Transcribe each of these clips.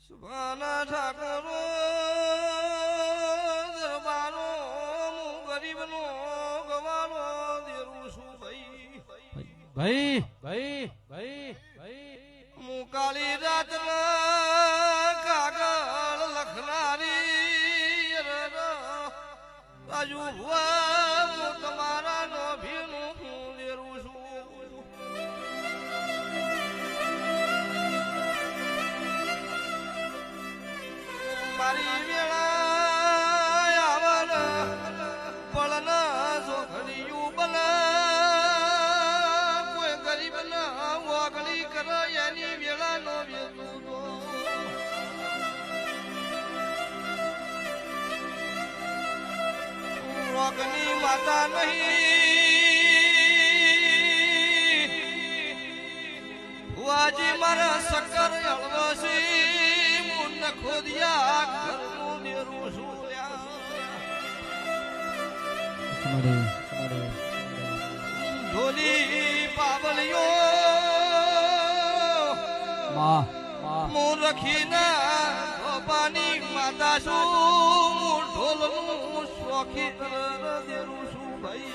સુભાના ઠાકોરો દરબારો ગરીબનો ગવાનો દેરું છું ભાઈ ભાઈ ભાઈ ભાઈ હું કાળી રાતના કાગળ લખનારી રાજુ ભુવા હું તમારા નોભીનું હું દેરું છું મારી વેળા આવન પળન જોખડિયું બન કોઈ ગરીબ ના ઓગળી કરે એની વેળા નો વેતું રોગની માતા નહીં ભુવાજી મારા શક્કર હળવસી મુન ખોદિયા ઘરનું નેરું છું ઢોલી પાવલિયો મું રખીના બાપાની માતા છું મું ઢોલનું શોખી દેરું છું ભાઈ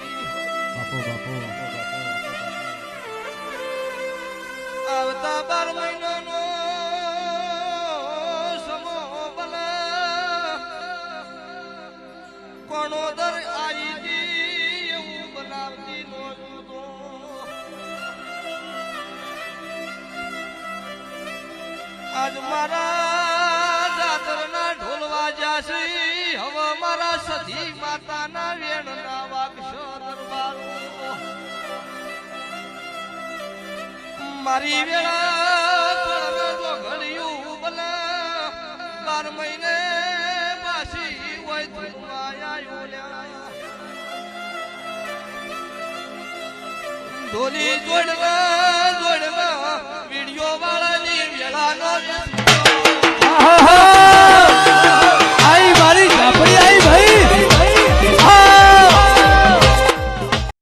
આવતા 12 મહિનાનો સમો બલા કોણો દર આવી જી એવું બનાવતી નોતું તો આજ મારા જાતરના ઢોલ વાજ્યા છે હવે મારા સધી માતાના વેણના વાગશો દરબારો મારી વેળા ઘડિયું બના 12 મહિને પાછી હોય ઢોલી જોડના